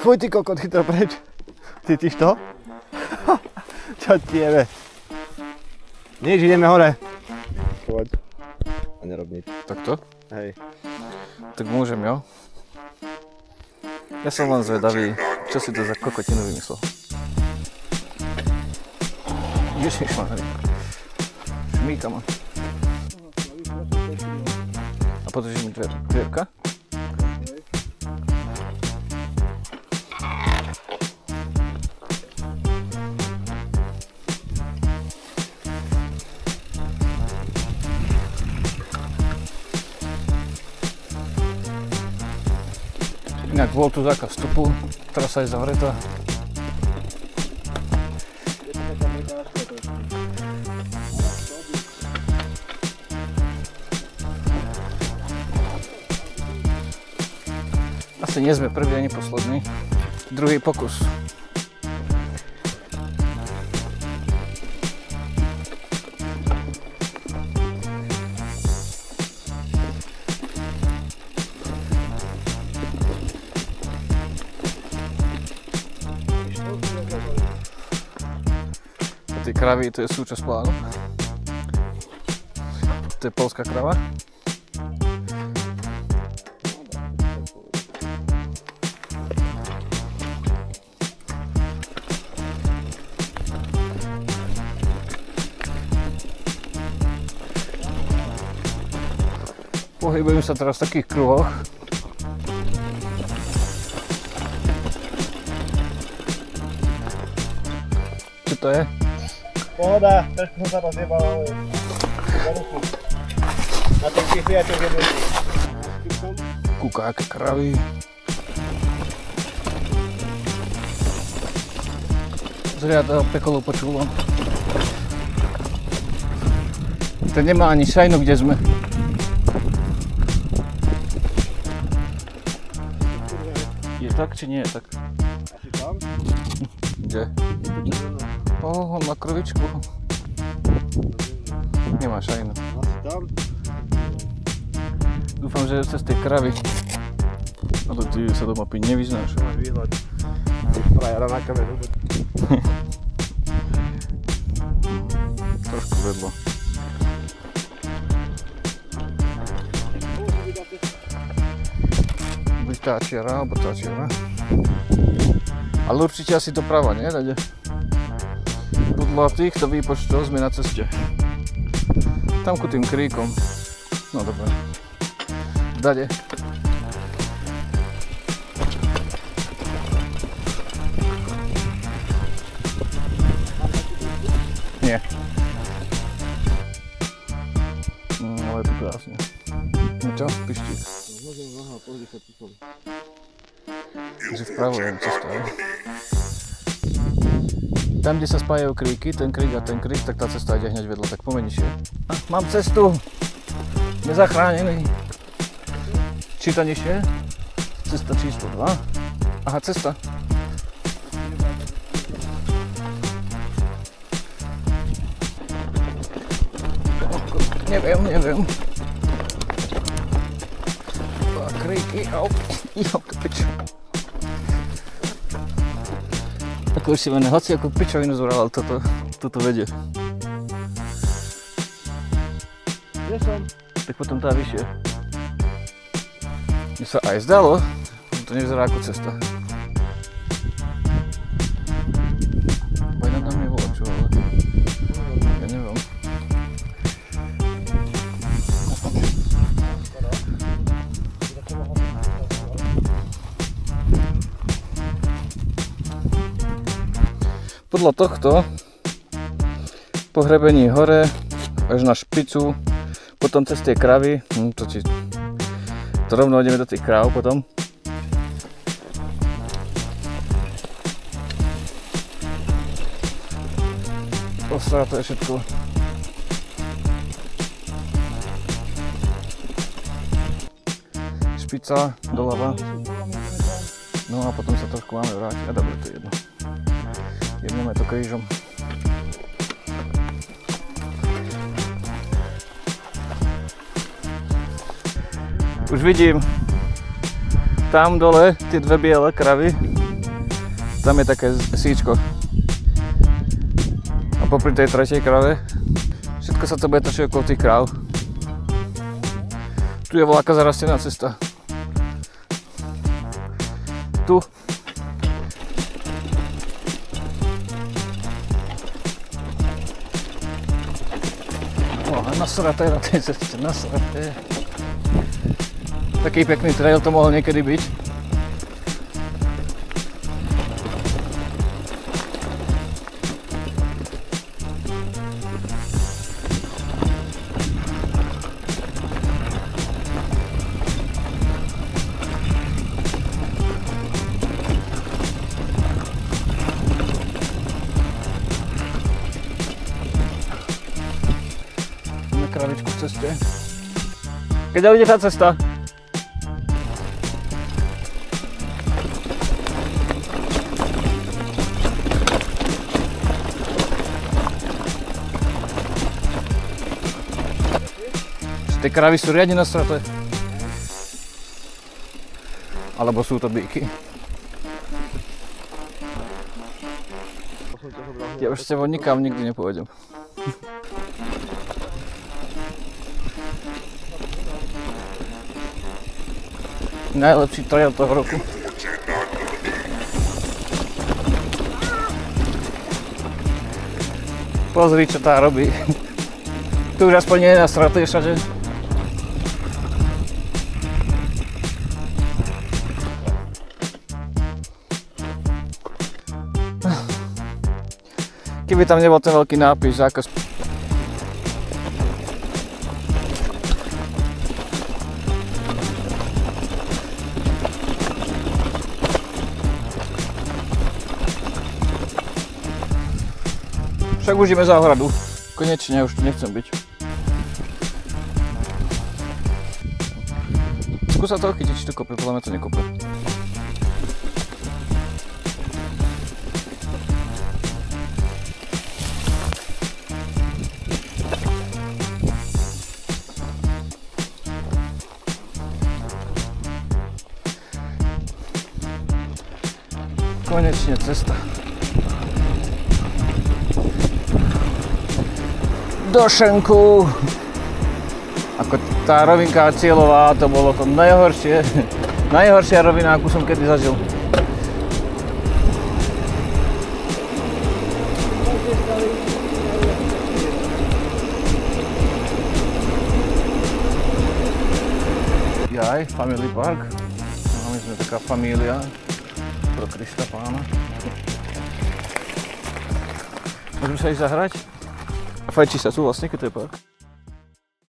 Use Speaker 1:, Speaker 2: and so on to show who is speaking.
Speaker 1: Fuj, ty kokot, chytro preč. Cítiš to? Čo ti jebe? Nič, ideme hore. Poď. A nerob nič.
Speaker 2: Takto?
Speaker 1: Hej.
Speaker 2: Tak môžem, jo? Ja som len zvedavý, čo si to za kokotinu vymyslel. Ježišmarja. Šmíka ma. A podrží mi dvierka? Inak bol tu zákaz vstupu, trasa je zavretá. Asi nie sme prvý ani posledný. Druhý pokus. Tie kravy, to je súčasť plánu. To je poľská krava. Pohybujem sa teraz v takých kruhoch. Čo to je?
Speaker 1: Pohoda, trošku som sa rozjebal za ruku. Na ten piaťok je dobrý.
Speaker 2: Kúka, aké kravy. Zriada pekolu počúvam. To nemá ani šajnu, kde sme. Je tak, či nie je tak?
Speaker 1: Asi tam?
Speaker 2: Kde? On má krvičku. Nemá šajnu.
Speaker 1: Asi tam?
Speaker 2: Dúfam, že cez tej kravy. Ale ty sa doma piť nevyznáš.
Speaker 1: Máš výhľad. Frajera na kameru.
Speaker 2: Trošku vedlo. Buď táčiara, alebo táčiara. Ale určite asi doprava, nie? Dade? Podľa týchto výpočtov sme na ceste. Tam ku tým kríkom. No dobre. Dade. Nie. Ale je to krásne. No čo? Pištík.
Speaker 1: Aha, pozri sa tu som.
Speaker 2: Takže vpravo je cesta. Tam, kde sa spájajú kríky, ten krík a ten krík, tak tá cesta ide hneď vedľa, tak pomenišie. Mám cestu! Sme zachránení. Čítanejšie? Cesta číslo 2. Aha, cesta. Neviem. Kríky, pičo. Ako už si mene, hoci ako pičovinu zúral, ale toto vedie.
Speaker 1: Kde som?
Speaker 2: Tak potom tá vyššie. Mne sa aj zdalo, že to nevyzerá ako cesta. Bajna tam nebolo čo, ale ja neviem. Podľa tohto po hrebení hore až na špicu, potom cez tie kravy, to rovno ideme do tých kráv potom. Ostra, to je všetko. Špica, doľava. No a potom sa trošku máme vrátiť. A dobre, to je jedno. Jemneme to krížom. Už vidím Tam dole, tie dve biele kravy, tam je také síčko. A popri tej tretej krave, všetko sa to bude točiť okolo tých kráv. Tu je voľaká zarastená cesta. Tu. Nasraté na tej ceste, nasraté. Taký pekný trail to mohol niekedy byť. Kravičku v ceste. Keď ide tá cesta? Tie kravy sú riadne nasraté. Alebo sú to bíky. Ja už s tebou nikam nikdy nepôjdem. Najlepší trail toho roku. Pozri, čo tá robí. Tu už aspoň nie je nasraté všade. Keby tam nebol ten veľký nápis, zákaz. Však už ideme za hradu. Konečne, už tu nechcem byť. Skús sa to chytiť, či to kope, podľa mňa to nekope. Konečne cesta. Do Šenku. Ako tá rovinka cieľová, to bolo to najhoršie. Najhoršia rovina, akú som kedy zažil. Jaj, Family Park. My sme taká família pro Krista Pána. Môžeme sa ísť zahrať? Fajčí sa tu vlastne, keď to je park.